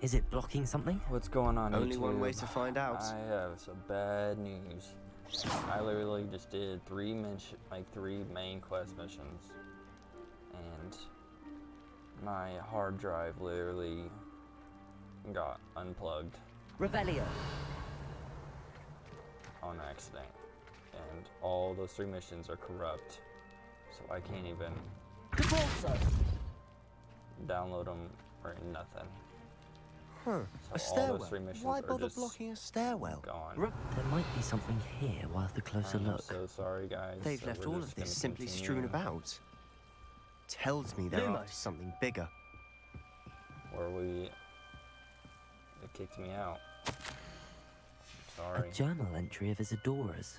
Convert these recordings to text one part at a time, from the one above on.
Is it blocking something? What's going on, Only YouTube? one way to find out. I have some bad news. I literally just did three main quest missions, and my hard drive literally got unplugged Revelio. on accident, and all those three missions are corrupt, so I can't even download them or nothing. Huh. So A stairwell? all those three missions Why are bother just blocking a stairwell? gone. There might be something here worth a closer I'm look. so sorry, guys. They've So left we're all just of this gonna simply continue. strewn about. Tells me they're Lumos. after something bigger. It kicked me out. Sorry. A journal entry of Isadora's.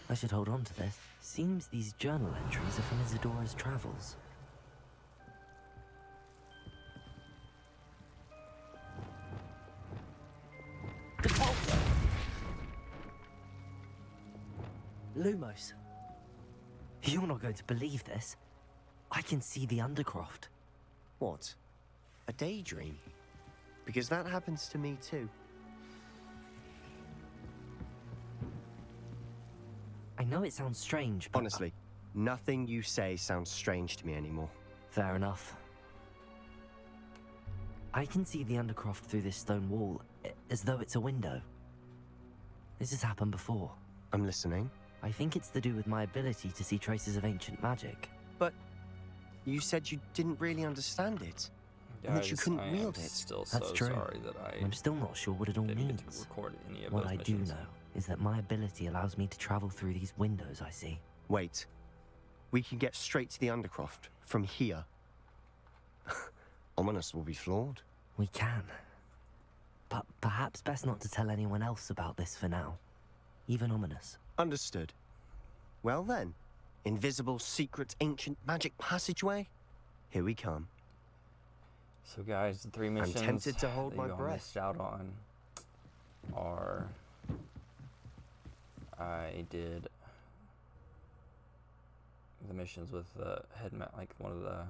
I should hold on to this. Seems these journal entries are from Isadora's travels. Lumos. You're not going to believe this. I can see the Undercroft. What? A daydream? Because that happens to me too. I know it sounds strange, but... Honestly, nothing you say sounds strange to me anymore. Fair enough. I can see the Undercroft through this stone wall, as though it's a window. This has happened before. I'm listening. I think it's to do with my ability to see traces of ancient magic. But you said you didn't really understand it. And that you Guys, couldn't I am wield it. Still That's so true. sorry that I'm still not sure what it all didn't get to means. record any of What those I do missions. know is that my ability allows me to travel through these windows I see. Wait. We can get straight to the Undercroft from here. Ominous will be floored. We can. But perhaps best not to tell anyone else about this for now. Even Ominous. Understood. Well then, invisible, secret, ancient magic passageway? Here we come. So guys, the three missions tempted to hold that my you all breath. missed out on are I did the missions with the one of the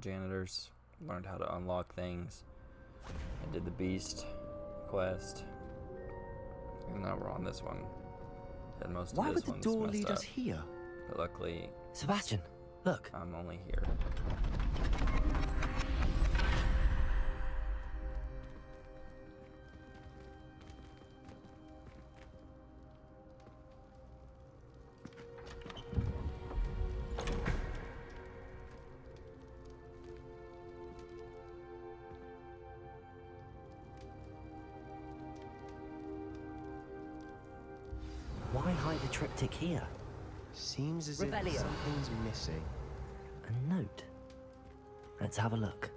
janitors, learned how to unlock things. I did the beast quest, and now we're on this one. And most Why of would this the one's door messed lead up, us here? but luckily Sebastian, look. I'm only here. Why hide a triptych here? Seems as Revelio. if something's missing. A note. Let's have a look.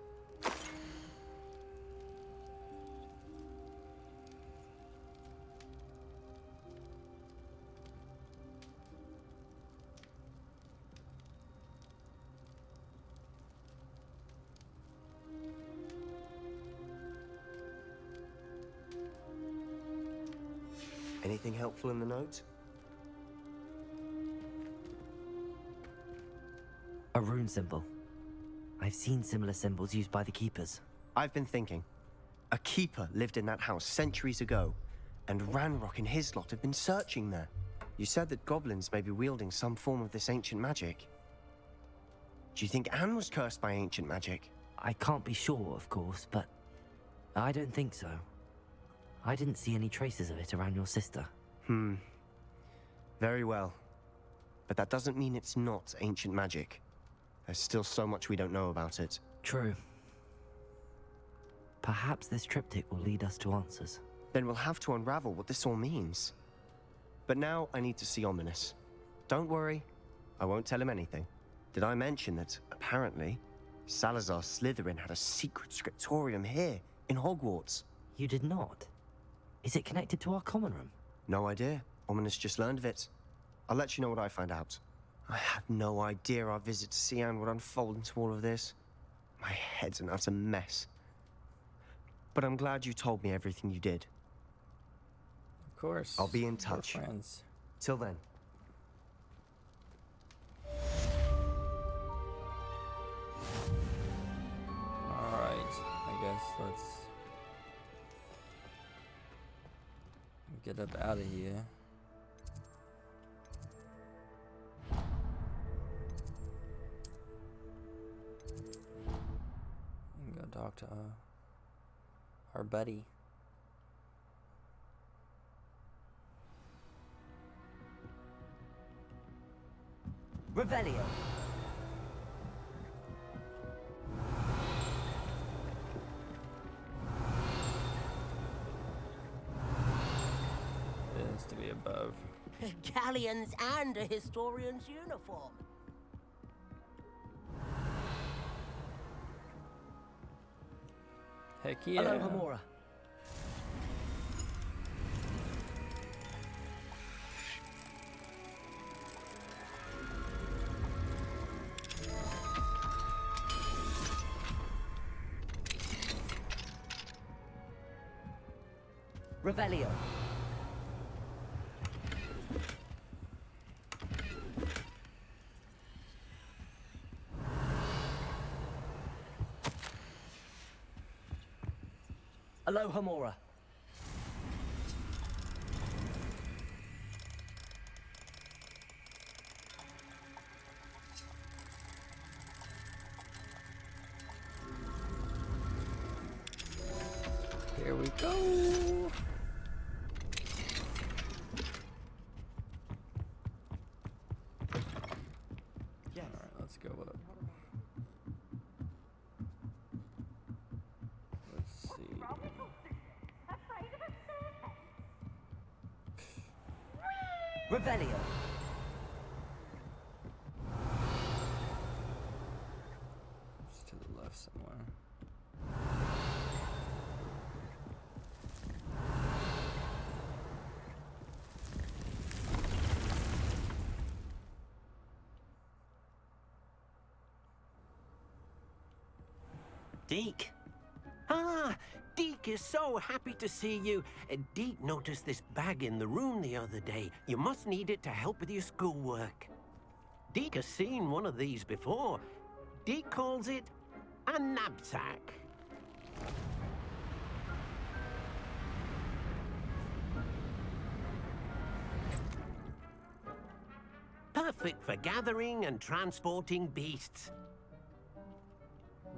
Anything helpful in the note? A rune symbol. I've seen similar symbols used by the keepers. I've been thinking. A keeper lived in that house centuries ago, and Ranrock and his lot have been searching there. You said that goblins may be wielding some form of this ancient magic. Do you think Anne was cursed by ancient magic? I can't be sure, of course, but I don't think so. I didn't see any traces of it around your sister. Very well. But that doesn't mean it's not ancient magic. There's still so much we don't know about it. True. Perhaps this triptych will lead us to answers. Then we'll have to unravel what this all means. But now I need to see Ominous. Don't worry, I won't tell him anything. Did I mention that, apparently, Salazar Slytherin had a secret scriptorium here, in Hogwarts? You did not? Is it connected to our common room? No idea. Ominous just learned of it. I'll let you know what I find out. I had no idea our visit to Cian would unfold into all of this. My head's an utter mess. But I'm glad you told me everything you did. Of course. I'll be in We're touch. friends. Till then. Alright, I guess let's get up out of here. And go talk to our buddy. Revelio. It is to be above. Galleons and a historian's uniform. Heck yeah. Hello, Hamura. Revelio. Hello, Hamura. Here we go. Yes. Alright, let's go up. Let's see. Revelio. It's to the left somewhere. Deke? Ah, Deke is so happy to see you. Deke noticed this bag in the room the other day. You must need it to help with your schoolwork. Deke has seen one of these before. Deke calls it a knapsack. Perfect for gathering and transporting beasts.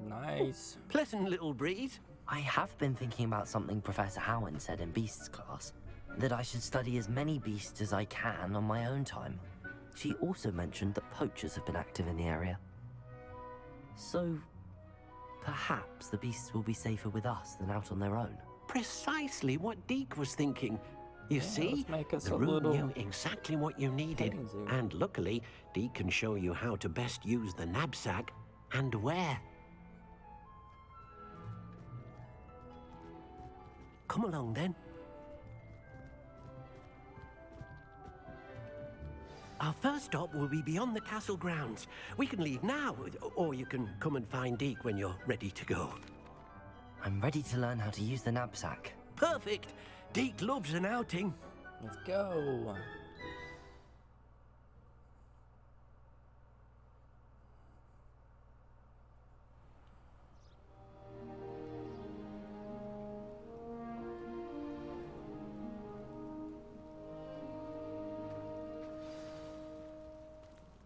Nice. Pleasant little breeze. I have been thinking about something Professor Howen said in Beasts class. That I should study as many beasts as I can on my own time. She also mentioned that poachers have been active in the area. So, perhaps the beasts will be safer with us than out on their own. Precisely what Deke was thinking. You see, let's make us the a room little knew exactly what you needed. petting zoo. And luckily, Deke can show you how to best use the knapsack and where. Come along then. Our first stop will be beyond the castle grounds. We can leave now, or you can come and find Deke when you're ready to go. I'm ready to learn how to use the knapsack. Perfect! Deke loves an outing. Let's go.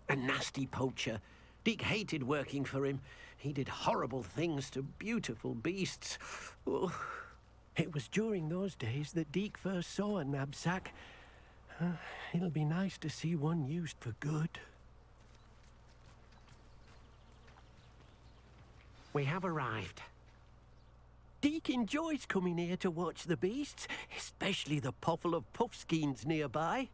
A nasty poacher. Deke hated working for him. He did horrible things to beautiful beasts. Oh, it was during those days that Deke first saw a knapsack. It'll be nice to see one used for good. We have arrived. Deke enjoys coming here to watch the beasts, especially the poffle of puffskeins nearby.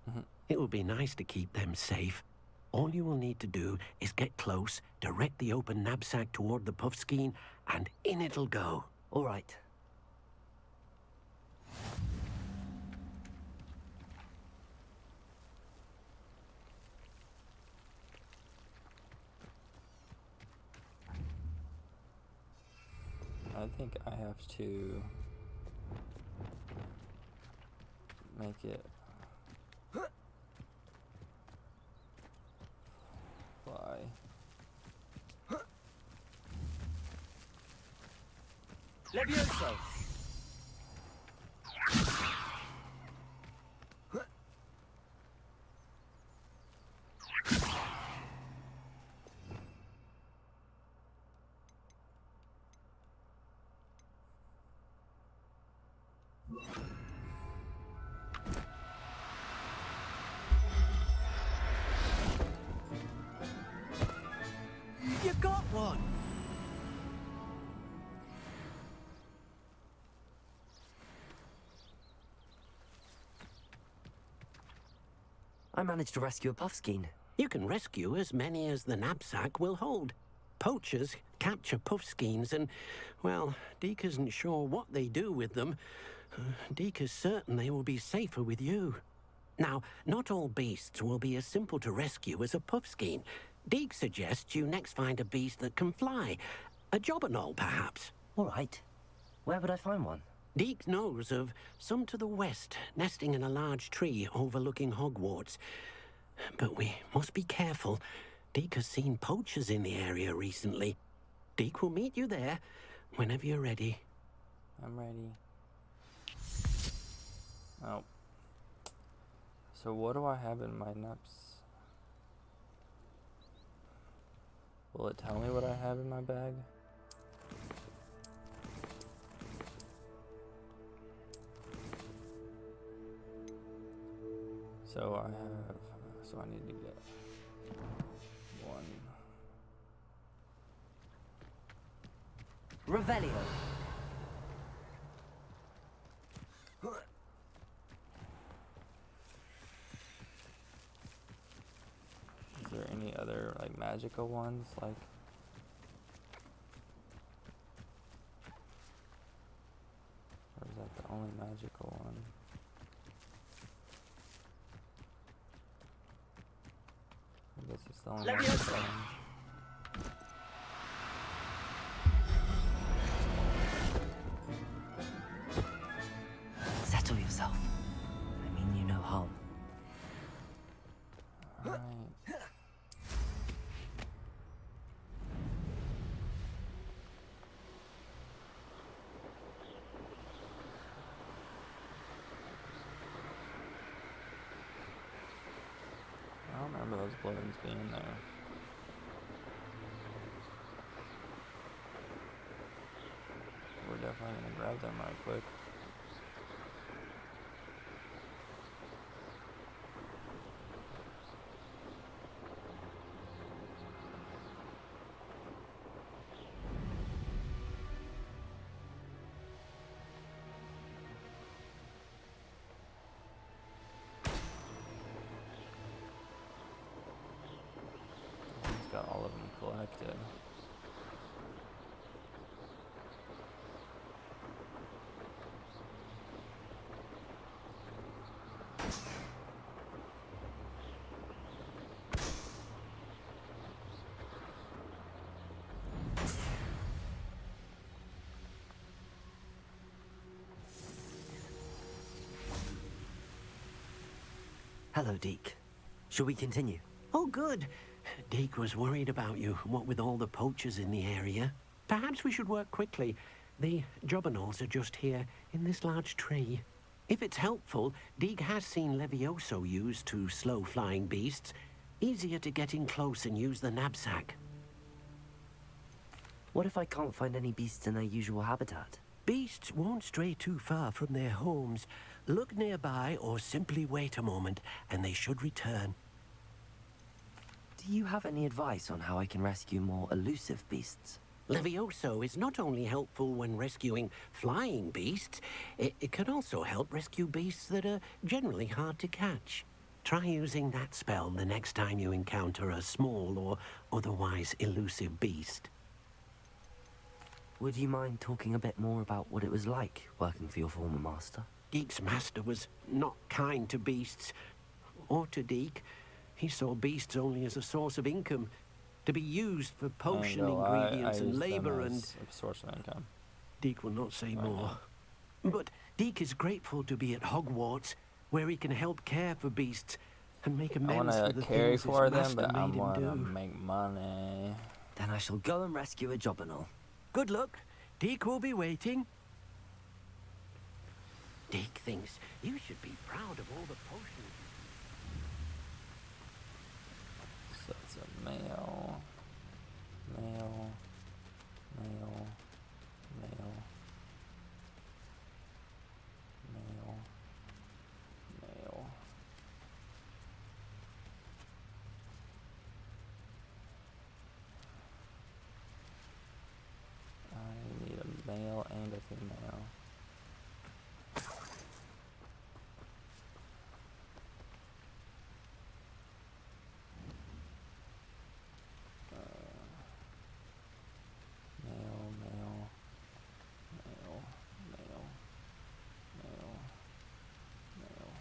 It will be nice to keep them safe. All you will need to do is get close, direct the open knapsack toward the puffskein, and in it'll go. All right. I think I have to make it fly. Levioso! You got one! I managed to rescue a puffskein. You can rescue as many as the knapsack will hold. Poachers capture puffskeins and, well, Deke isn't sure what they do with them. Deke is certain they will be safer with you. Now, not all beasts will be as simple to rescue as a puffskein. Deke suggests you next find a beast that can fly. A jobberknoll, perhaps. All right. Where would I find one? Deke knows of some to the west, nesting in a large tree overlooking Hogwarts. But we must be careful. Deke has seen poachers in the area recently. Deke will meet you there whenever you're ready. I'm ready. Oh. So what do I have in my nuts? Will it tell me what I have in my bag? So I need to get one. Revelio. Is there any other like magical ones like? Or is that the only magical one? I guess it's the only magical one. Settle yourself. I mean you no harm. Alright. I don't remember those balloons being there. We're definitely gonna grab them right quick. He's got all of them collected. Hello, Deke. Shall we continue? Oh, good. Deke was worried about you, what with all the poachers in the area. Perhaps we should work quickly. The jobberknolls are just here, in this large tree. If it's helpful, Deke has seen Levioso used to slow flying beasts. Easier to get in close and use the knapsack. What if I can't find any beasts in their usual habitat? Beasts won't stray too far from their homes. Look nearby or simply wait a moment, and they should return. Do you have any advice on how I can rescue more elusive beasts? Levioso is not only helpful when rescuing flying beasts, it can also help rescue beasts that are generally hard to catch. Try using that spell the next time you encounter a small or otherwise elusive beast. Would you mind talking a bit more about what it was like working for your former master? Deke's master was not kind to beasts, or to Deke. He saw beasts only as a source of income, to be used for potion ingredients and labor and... a source of income. Deke will not say more. But Deke is grateful to be at Hogwarts, where he can help care for beasts and make I amends for want the to carry things his for them, master but I made him want to do. make money. Then I shall go and rescue a jobberknoll. Good luck. Deke will be waiting. Deke thinks you should be proud of all the potions. So it's a male, male, male, male, and a female. Male, male, male, male, male, male.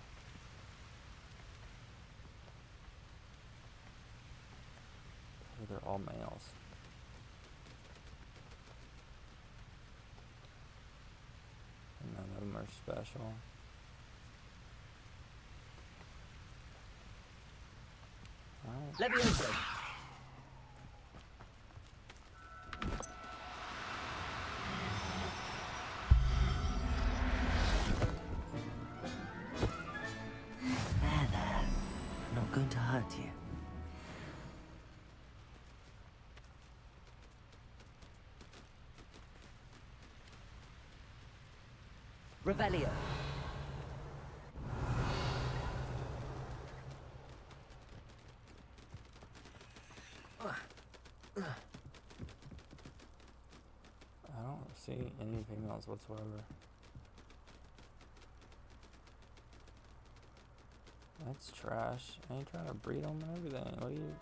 Oh, they're all males. And none of them are special. Alright. Levioso. There. Not going to hurt you. Revelio. I don't see any females whatsoever. That's trash. I ain't trying to breed them and everything. What are you?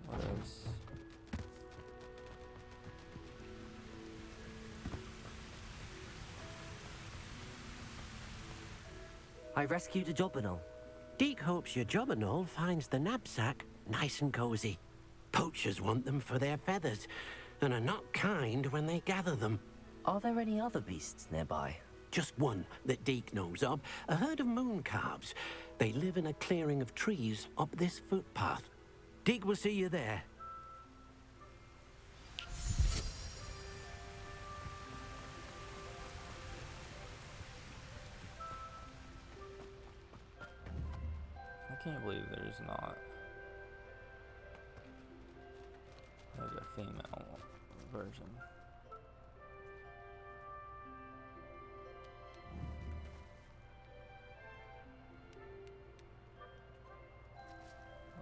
What is? I rescued a Jobberknoll. Deke hopes your Jobberknoll finds the knapsack nice and cozy. Poachers want them for their feathers, and are not kind when they gather them. Are there any other beasts nearby? Just one that Deke knows of, a herd of moon calves. They live in a clearing of trees up this footpath. Deke will see you there. I can't believe there's not like a female version.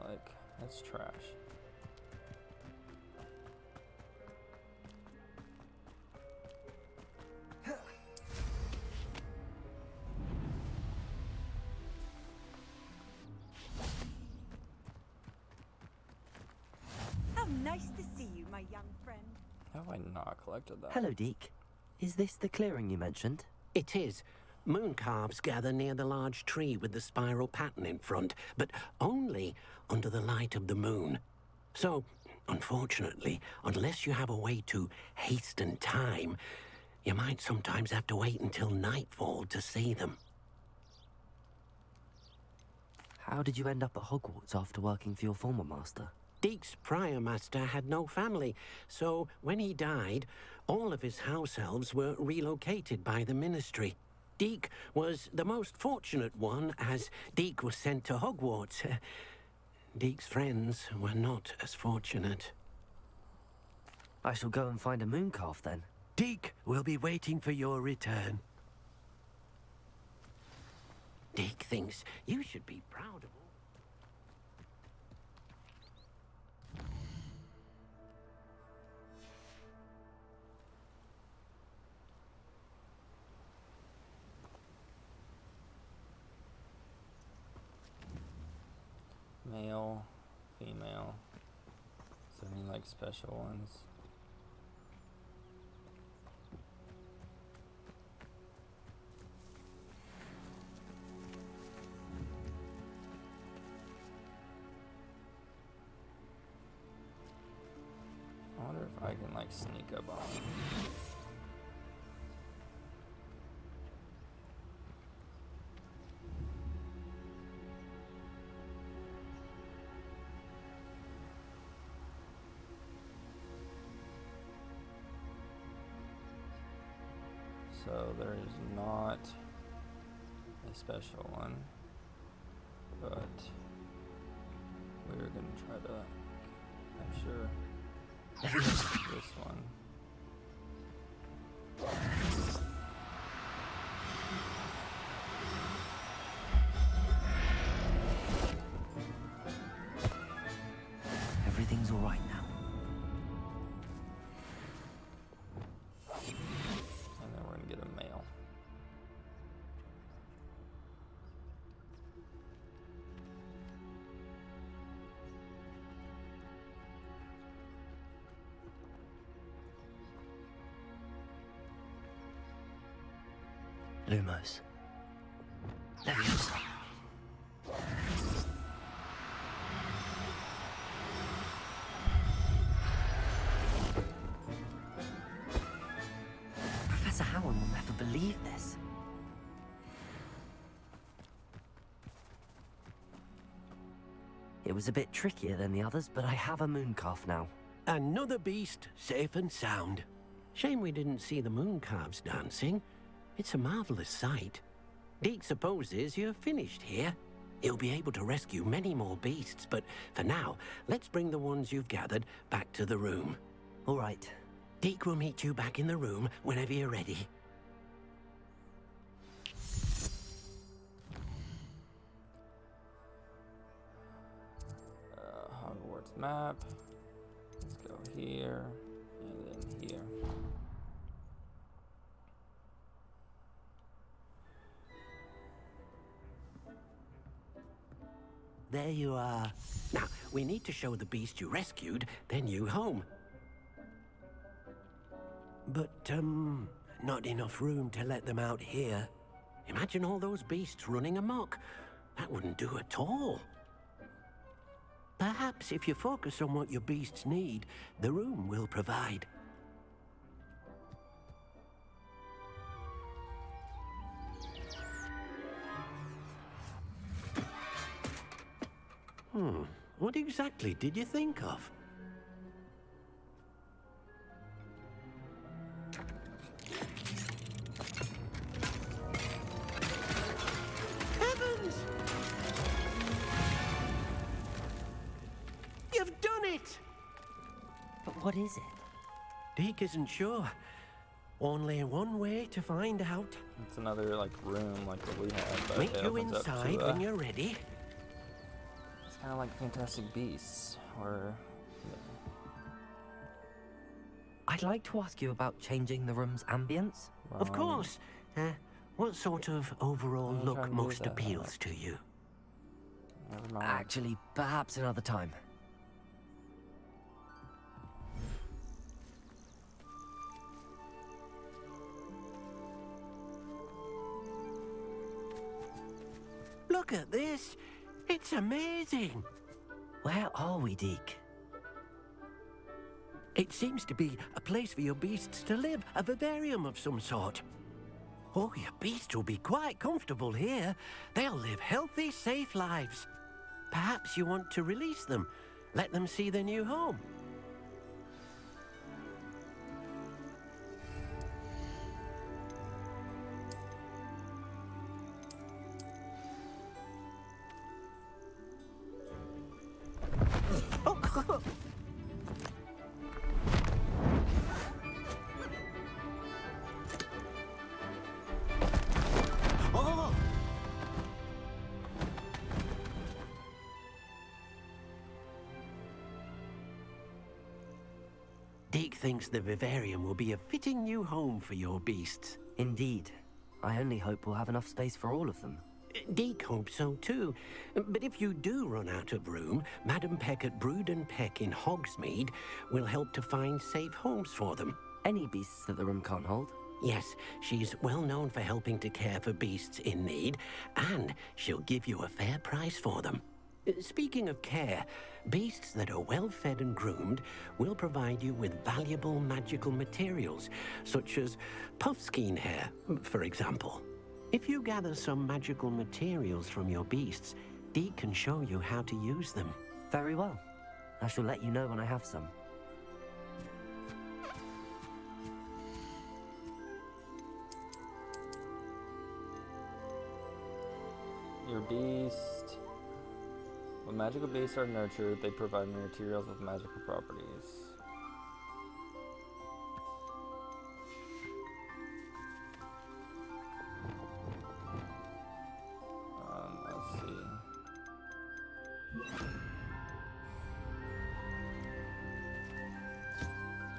Like, that's trash. How nice to see you, my young friend. How have I not collected that? Hello, Deke. Is this the clearing you mentioned? It is. Moon calves gather near the large tree with the spiral pattern in front, but only under the light of the moon. So, unfortunately, unless you have a way to hasten time, you might sometimes have to wait until nightfall to see them. How did you end up at Hogwarts after working for your former master? Deke's prior master had no family, so when he died, all of his house elves were relocated by the ministry. Deke was the most fortunate one, as Deke was sent to Hogwarts. Deke's friends were not as fortunate. I shall go and find a moon calf then. Deke will be waiting for your return. Deke thinks you should be proud of him. Male, female. Is there any like special ones? I wonder if I can like sneak up on them. So there is not a special one, but we're gonna try to capture this one. Everything's all right now. Lumos. Leviosa. Professor Howard will never believe this. It was a bit trickier than the others, but I have a moon calf now. Another beast, safe and sound. Shame we didn't see the moon calves dancing. It's a marvelous sight. Deke supposes you're finished here. You'll be able to rescue many more beasts, but for now, let's bring the ones you've gathered back to the room. All right. Deke will meet you back in the room whenever you're ready. Hogwarts map. Let's go here and then here. There you are. Now, we need to show the beast you rescued their new home. But, not enough room to let them out here. Imagine all those beasts running amok. That wouldn't do at all. Perhaps if you focus on what your beasts need, the room will provide. What exactly did you think of? Heavens! You've done it! But what is it? Deke isn't sure. Only one way to find out. It's another like room like what we had, but Meet it you opens up inside to, when you're ready. It's kind of like Fantastic Beasts, or I'd like to ask you about changing the room's ambience. Of course. What sort of overall I'm trying look to do most that. appeals to you? Never mind. Actually, perhaps another time. Look at this. It's amazing. Where are we, Deke? It seems to be a place for your beasts to live, a vivarium of some sort. Oh, your beasts will be quite comfortable here. They'll live healthy, safe lives. Perhaps you want to release them, let them see their new home. Deke thinks the vivarium will be a fitting new home for your beasts. Indeed. I only hope we'll have enough space for all of them. Deke hopes so too. But if you do run out of room, Madam Peck at Brood and Peck in Hogsmeade will help to find safe homes for them. Any beasts that the room can't hold? Yes, she's well known for helping to care for beasts in need, and she'll give you a fair price for them. Speaking of care, beasts that are well fed and groomed will provide you with valuable magical materials, such as puffskein hair, for example. If you gather some magical materials from your beasts, Deke can show you how to use them. Very well. I shall let you know when I have some. Your beast. When magical beasts are nurtured, they provide materials with magical properties. Let's see.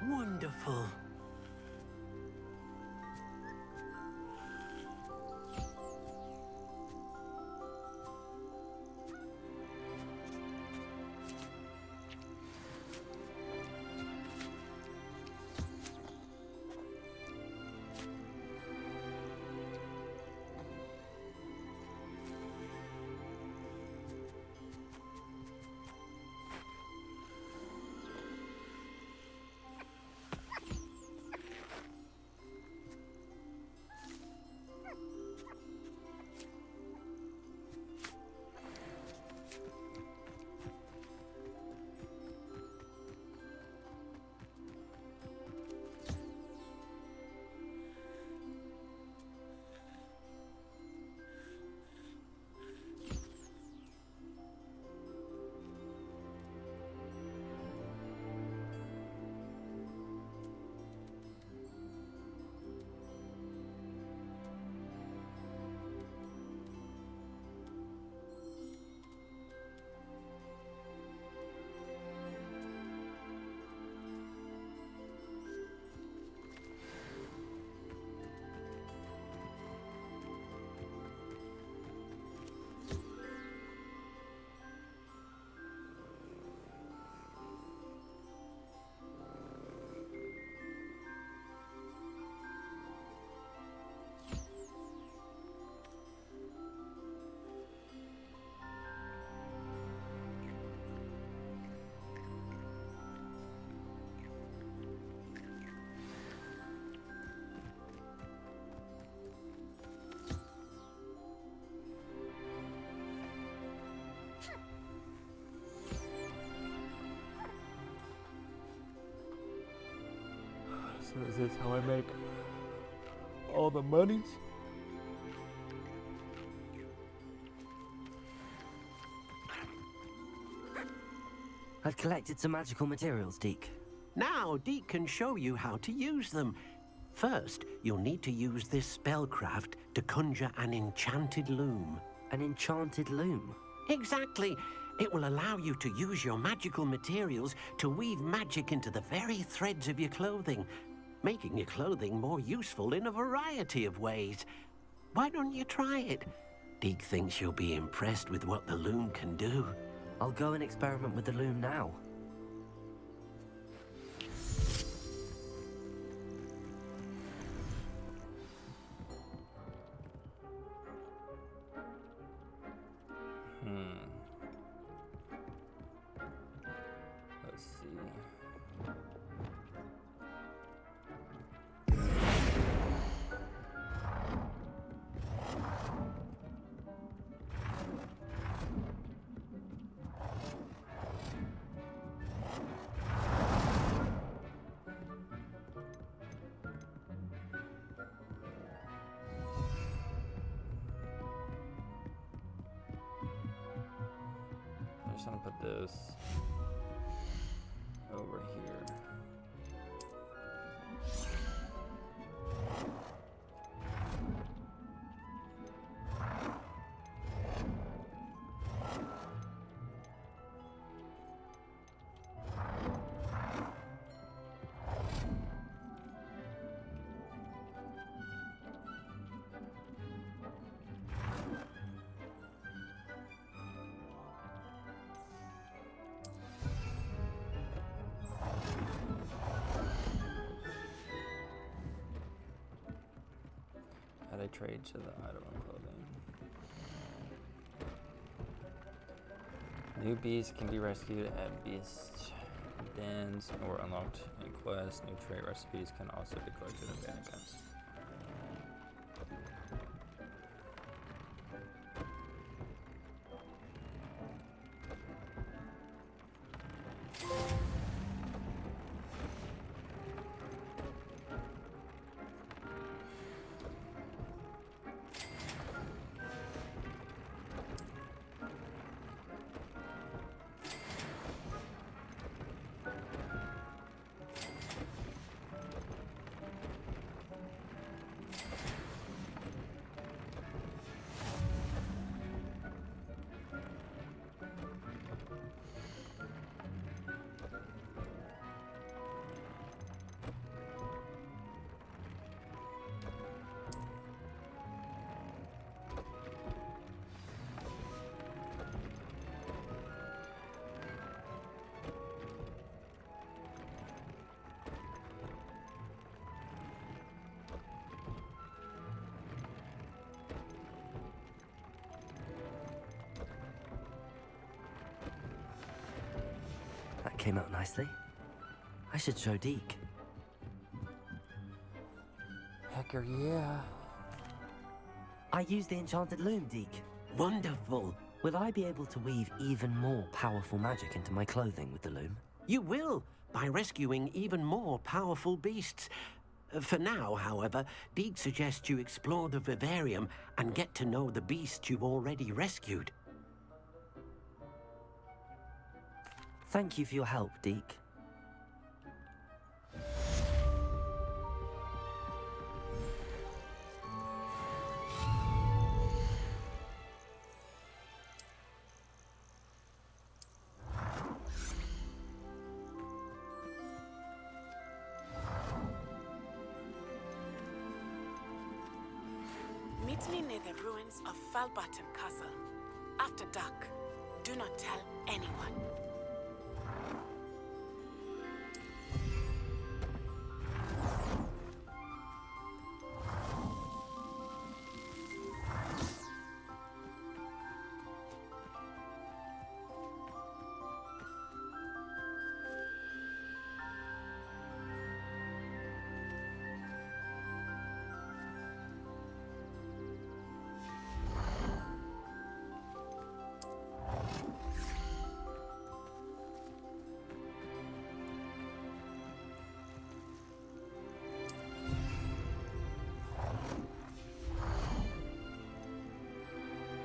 Wonderful. So is this how I make all the monies? I've collected some magical materials, Deke. Now, Deke can show you how to use them. First, you'll need to use this spellcraft to conjure an enchanted loom. An enchanted loom. Exactly. It will allow you to use your magical materials to weave magic into the very threads of your clothing, making your clothing more useful in a variety of ways. Why don't you try it? Deke thinks you'll be impressed with what the loom can do. I'll go and experiment with the loom now. Let's see. I'm just gonna put this over here. Add a trade to the item of clothing. New beasts can be rescued at beast dens or unlocked in quests. New trait recipes can also be collected in bandit camps. That came out nicely. I should show Deke. Hecker yeah. I used the enchanted loom, Deke. Wonderful. Will I be able to weave even more powerful magic into my clothing with the loom? You will, by rescuing even more powerful beasts. For now, however, Deke suggests you explore the vivarium and get to know the beasts you've already rescued. Thank you for your help, Deke. Meet me near the ruins of Falbottom Castle. After dark, do not tell anyone.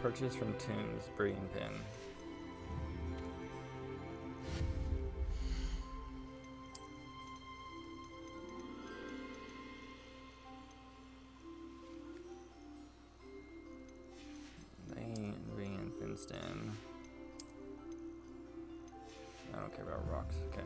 Purchase from Tombs, breeding pin. Vein, thin stem. I don't care about rocks. Okay.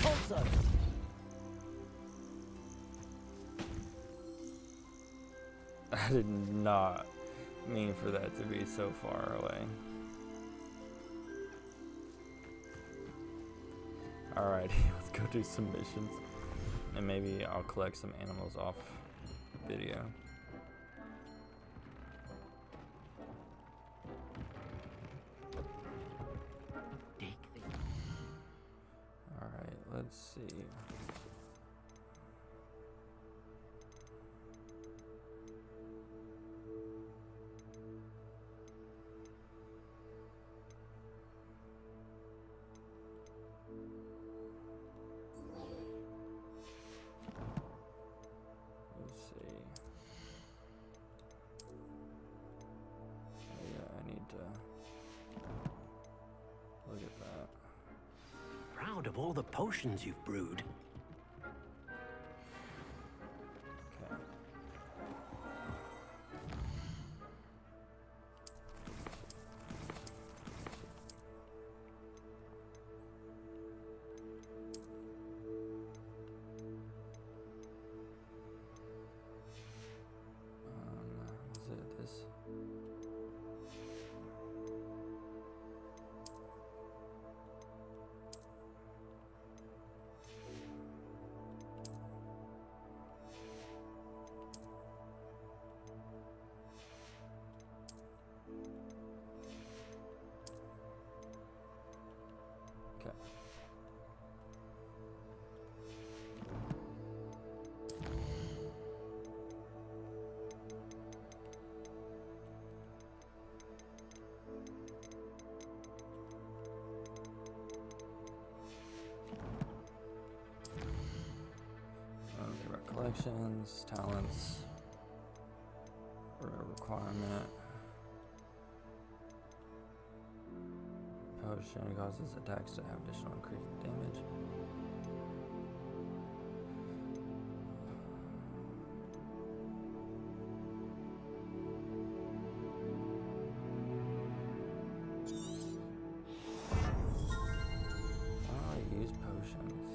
Also, I did not mean for that to be so far away. Alrighty, let's go do some missions. And maybe I'll collect some animals off video. Alright, let's see. Let's see. Oh, yeah, I need to look at that. Proud of all the potions you've brewed. Okay. Is it this? Okay. I don't care about collections, talents, or a requirement. Potion causes attacks to have additional increase in damage. Why do I use potions?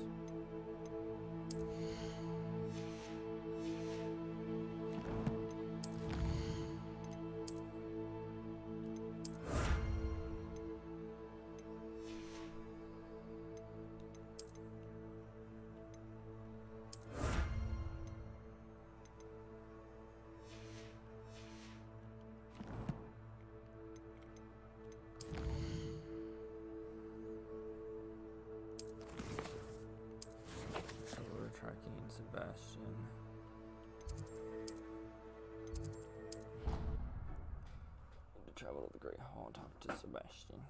So we're tracking Sebastian. Need to travel to the Great Hall and talk to Sebastian.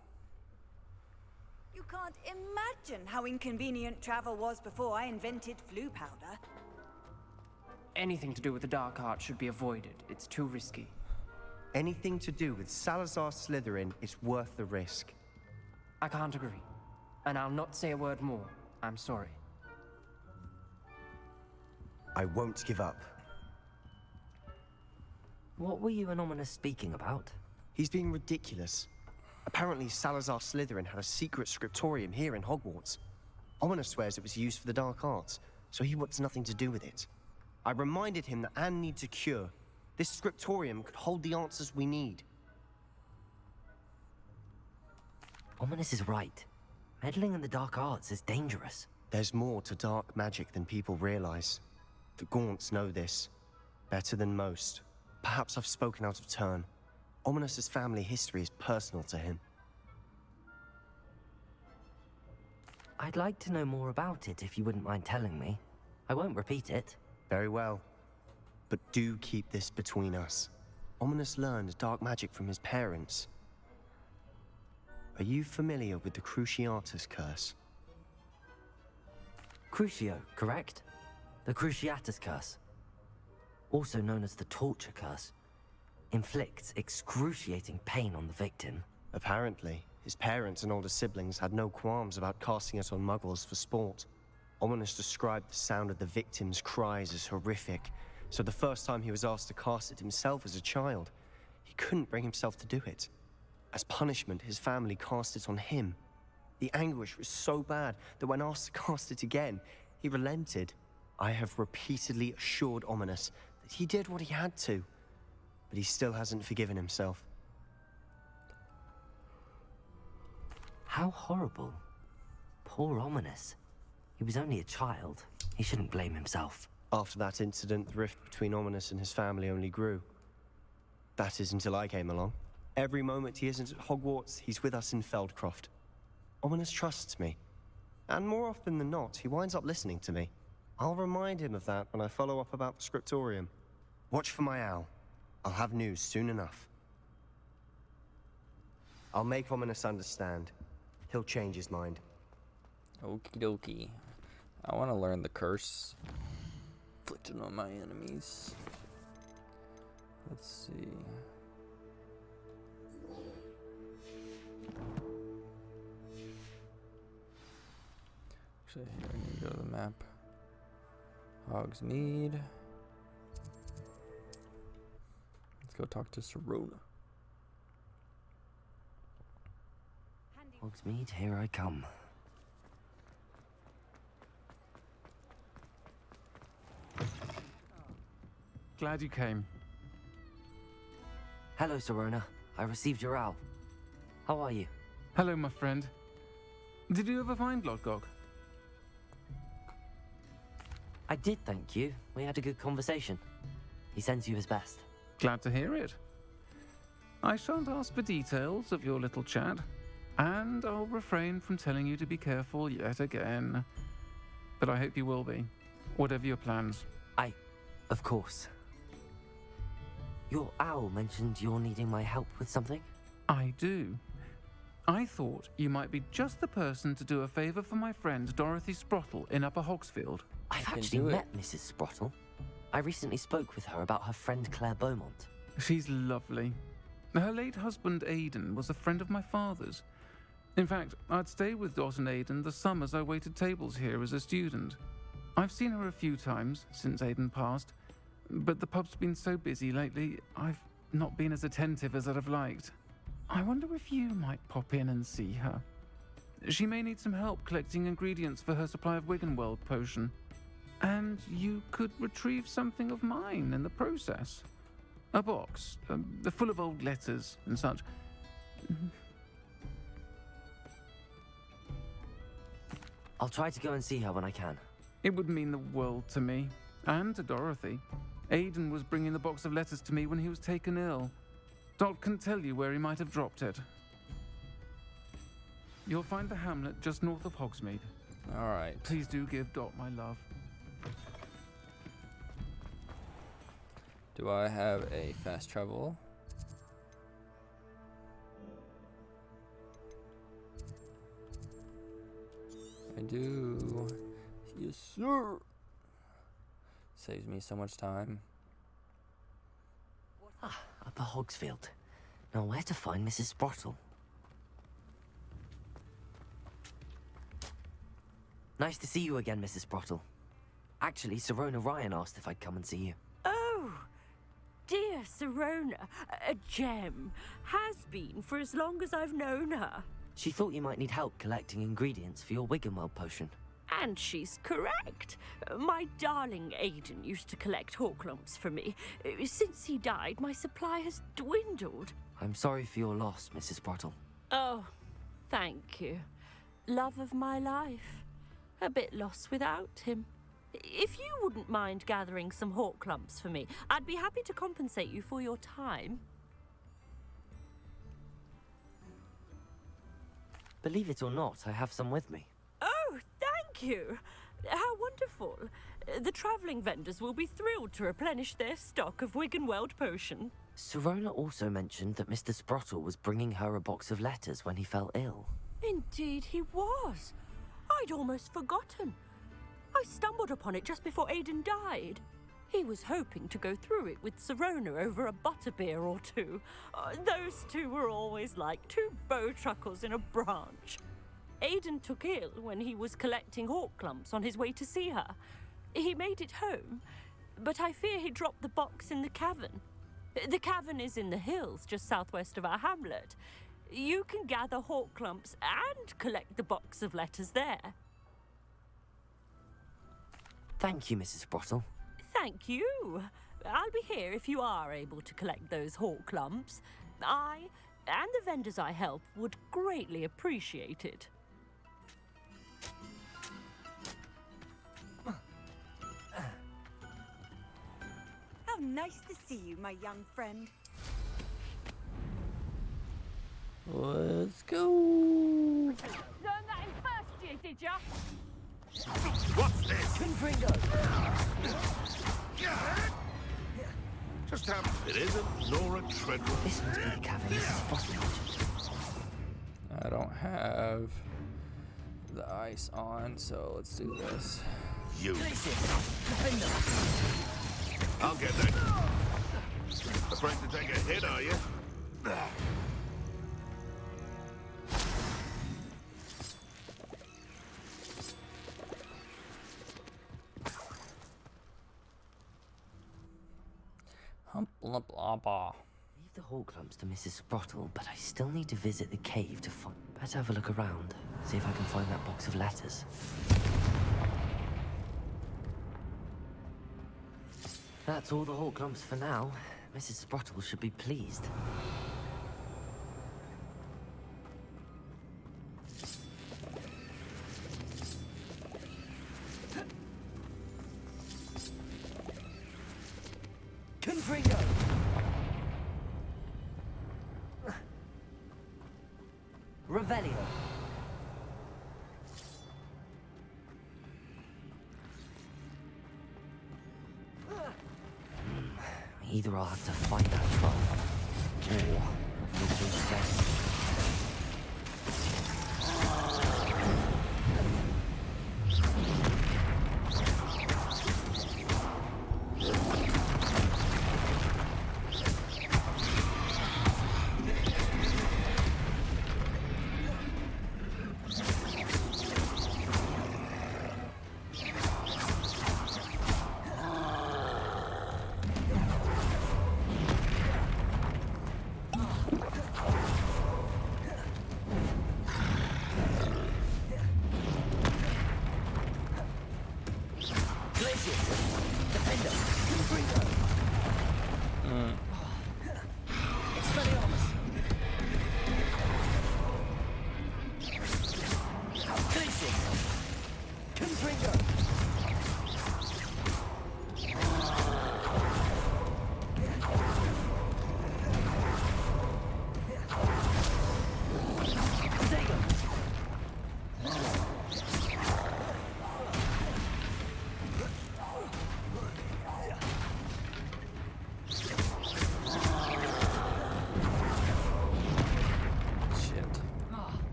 You can't imagine how inconvenient travel was before I invented flu powder. Anything to do with the dark art should be avoided. It's too risky. Anything to do with Salazar Slytherin is worth the risk. I can't agree. And I'll not say a word more. I'm sorry. I won't give up. What were you and Ominous speaking about? He's being ridiculous. Apparently, Salazar Slytherin had a secret scriptorium here in Hogwarts. Ominous swears it was used for the dark arts, so he wants nothing to do with it. I reminded him that Anne needs a cure. This scriptorium could hold the answers we need. Ominous is right. Meddling in the dark arts is dangerous. There's more to dark magic than people realize. The Gaunts know this better than most. Perhaps I've spoken out of turn. Ominous's family history is personal to him. I'd like to know more about it if you wouldn't mind telling me. I won't repeat it. Very well. But do keep this between us. Ominous learned dark magic from his parents. Are you familiar with the Cruciatus curse? Crucio, correct? The Cruciatus curse. Also known as the torture curse. Inflicts excruciating pain on the victim. Apparently, his parents and older siblings had no qualms about casting it on muggles for sport. Ominous described the sound of the victim's cries as horrific, so the first time he was asked to cast it himself as a child, he couldn't bring himself to do it. As punishment, his family cast it on him. The anguish was so bad that when asked to cast it again, he relented. I have repeatedly assured Ominous that he did what he had to, but he still hasn't forgiven himself. How horrible. Poor Ominous. He was only a child. He shouldn't blame himself. After that incident, the rift between Ominous and his family only grew. That is until I came along. Every moment he isn't at Hogwarts, he's with us in Feldcroft. Ominous trusts me. And more often than not, he winds up listening to me. I'll remind him of that when I follow up about the scriptorium. Watch for my owl. I'll have news soon enough. I'll make Ominous understand. He'll change his mind. Okie dokie. I want to learn the curse inflicted on my enemies. Let's see. Actually, here I need to go to the map. Hogsmeade. Let's go talk to Sirona. Hogsmeade, here I come. Glad you came. Hello, Sirona. I received your owl. How are you? Hello, my friend. Did you ever find Lodgok? I did, thank you. We had a good conversation. He sends you his best. Glad to hear it. I shan't ask for details of your little chat, and I'll refrain from telling you to be careful yet again. But I hope you will be, whatever your plans. Of course. Your owl mentioned you're needing my help with something? I do. I thought you might be just the person to do a favor for my friend Dorothy Sprottle in Upper Hogsfield. I've can actually do it. met Mrs. Sprottle. I recently spoke with her about her friend Claire Beaumont. She's lovely. Her late husband Aidan was a friend of my father's. In fact, I'd stayed with Dot and Aidan the summers I waited tables here as a student. I've seen her a few times since Aidan passed, but the pub's been so busy lately, I've not been as attentive as I'd have liked. I wonder if you might pop in and see her. She may need some help collecting ingredients for her supply of Wiggenweld potion. And you could retrieve something of mine in the process. A box, full of old letters and such. I'll try to go and see her when I can. It would mean the world to me, and to Dorothy. Aidan was bringing the box of letters to me when he was taken ill. Dot can tell you where he might have dropped it. You'll find the hamlet just north of Hogsmeade. All right. Please do give Dot my love. Do I have a fast travel? I do. Yes, sir. Saves me so much time. Upper Hogsfield. Now where to find Mrs. Sprottle? Nice to see you again, Mrs. Sprottle. Actually, Sirona Ryan asked if I'd come and see you. Oh, dear Sirona, a gem. Has been for as long as I've known her. She thought you might need help collecting ingredients for your Wiggenweld potion. And she's correct. My darling Aidan used to collect Horklumps for me. Since he died, my supply has dwindled. I'm sorry for your loss, Mrs. Sprottle. Oh, thank you. Love of my life. A bit lost without him. If you wouldn't mind gathering some Horklumps for me, I'd be happy to compensate you for your time. Believe it or not, I have some with me. Oh, Thank you. How wonderful. The travelling vendors will be thrilled to replenish their stock of Wiggenweld potion. Sirona also mentioned that Mr. Sprottle was bringing her a box of letters when he fell ill. Indeed he was. I'd almost forgotten. I stumbled upon it just before Aidan died. He was hoping to go through it with Sirona over a butterbeer or two. Those two were always like two bowtruckles in a branch. Aidan took ill when he was collecting hawk clumps on his way to see her. He made it home, but I fear he dropped the box in the cavern. The cavern is in the hills just southwest of our hamlet. You can gather hawk clumps and collect the box of letters there. Thank you, Mrs. Sprottle. Thank you. I'll be here if you are able to collect those hawk clumps. I and the vendors I help would greatly appreciate it. How nice to see you, my young friend. Let's go. Learn that in first year, did ya? What's this? Confringo! Just happens it isn't Nora Treadwell. This must be the cavern Mrs. Sprottle mentioned. I don't have the ice on, so let's do this. You. I'll get that. Afraid to take a hit, are you? Hump blah blah blah. Leave the hawk clumps to Mrs. Sprottle, but I still need to visit the cave to find... Better have a look around, see if I can find that box of letters. That's all the hawk clumps for now. Mrs. Sprottle should be pleased. Confringo! Revelio. Either I'll have to fight that troll, or avoid being dead.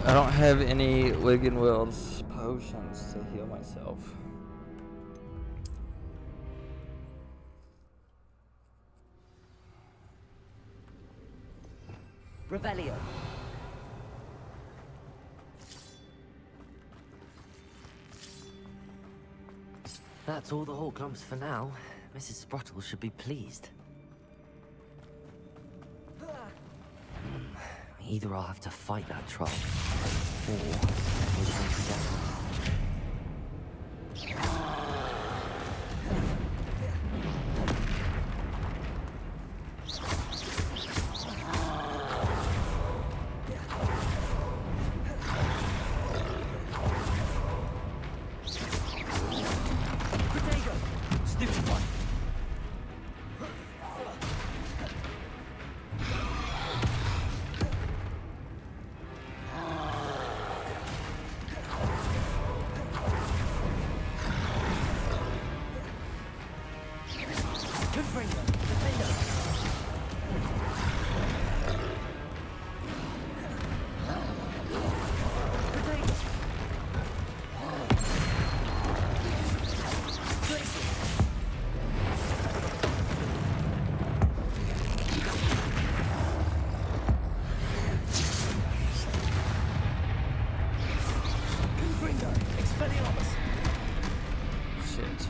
I don't have any Wiggenwild's potions to heal myself. Revelio. That's all the hawk clumps for now. Mrs. Sprottle should be pleased. Either I'll have to fight that troll, or avoid being dead. Confringo. Defender. Potato. Place it. Confringo. Expelliarmus. Shit.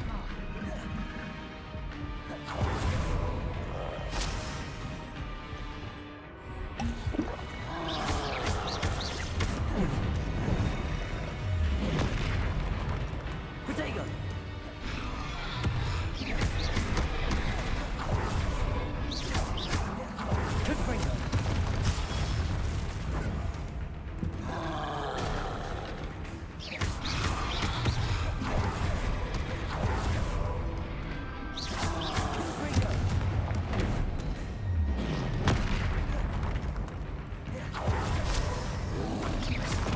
Potato. Confringo. Confringo.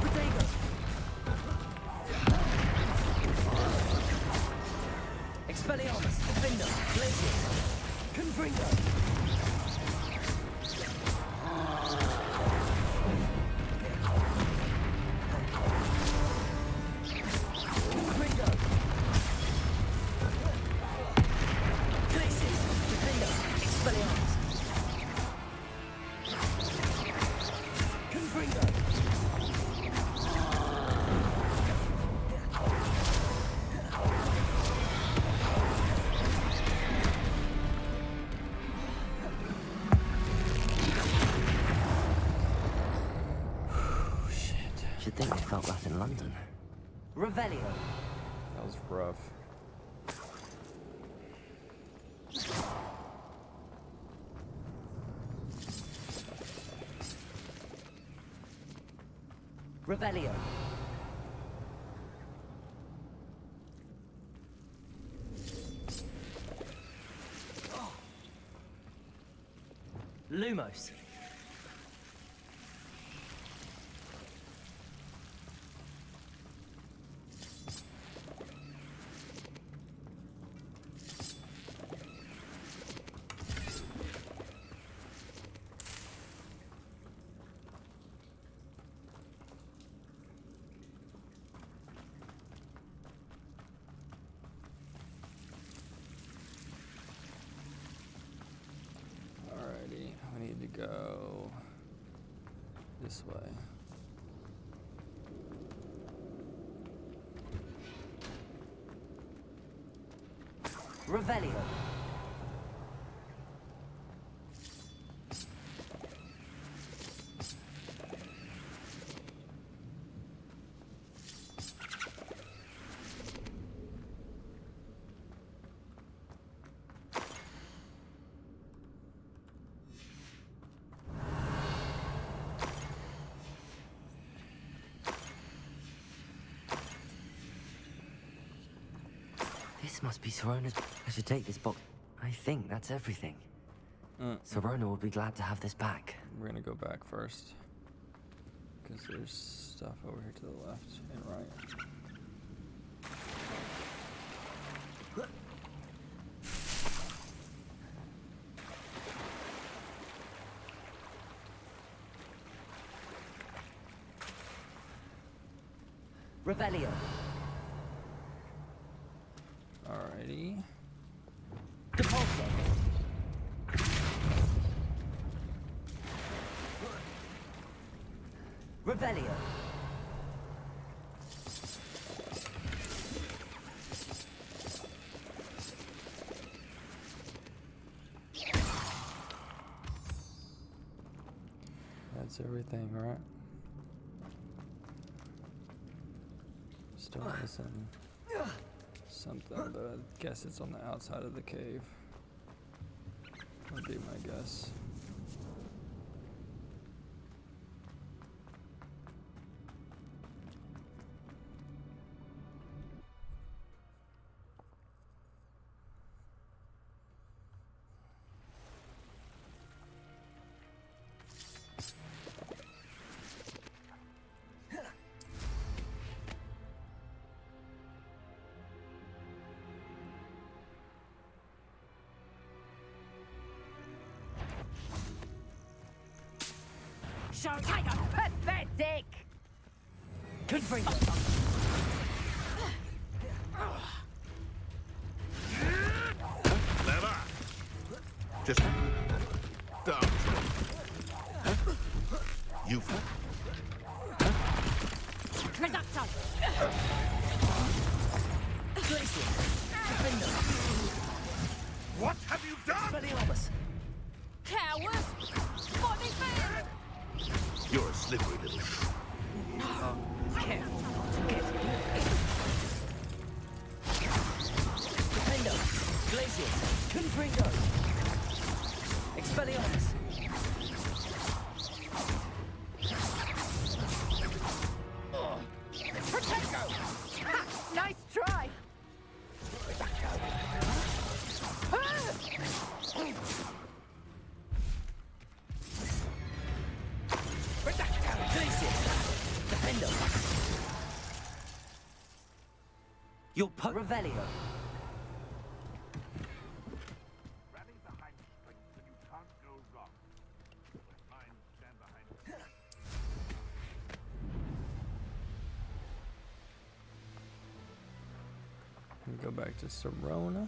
Potato. Expelliarmus. Defender. Glacius. Confringo. Confringo. Glacius. Defender. Expelliarmus. Confringo. Should think they felt that in London. Revelio. That was rough. Revelio. Lumos. Alrighty, we need to go this way. Revelio. This must be Sorona's. I should take this box. I think that's everything. Sorona will be glad to have this back. We're gonna go back first. Because there's stuff over here to the left and right. Revelio. Alrighty. Depulso. Revelio. That's everything, right? Still missing something, but I guess it's on the outside of the cave. Would be my guess. show tiger! Pathetic! Confringo! Clever. Just don't. You. Reducto! Glacier! Defender! What have you done? Expelliarmus! Coward! Body fan! You're a slippery little. Careful not to get me. Defender! Glacier! Confringo! Expelliarmus! Protego! Ha! Nice try! Reducto! Glacier! Defender! Your Revelio! Rally behind strength and you can't go wrong. Mine stand behind. Go back to Serona.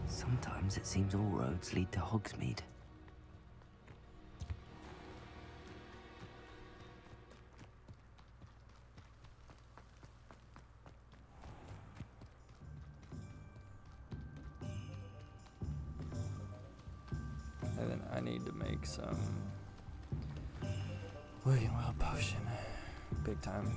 Sometimes it seems all roads lead to Hogsmeade. And then I need to make some William Well potion. Big time.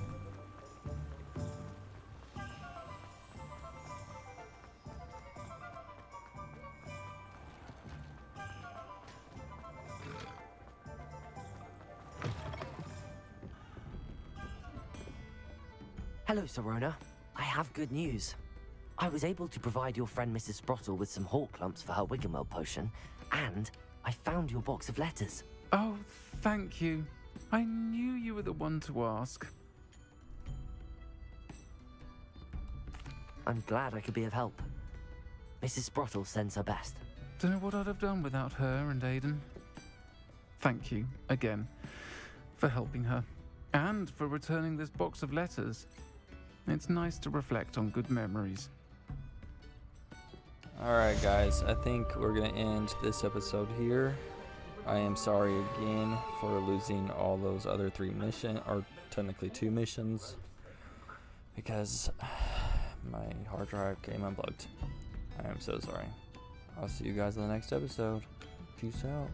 Hello, Serona. I have good news. I was able to provide your friend Mrs. Sprottle with some hawk lumps for her Wiggenweld potion, and I found your box of letters. Oh, thank you. I knew you were the one to ask. I'm glad I could be of help. Mrs. Sprottle sends her best. Don't know what I'd have done without her and Aiden. Thank you, again, for helping her, and for returning this box of letters. It's nice to reflect on good memories. Alright guys, I think we're going to end this episode here. I am sorry again for losing all those other 3 missions, or technically 2 missions, because my hard drive came unplugged. I am so sorry. I'll see you guys in the next episode. Peace out.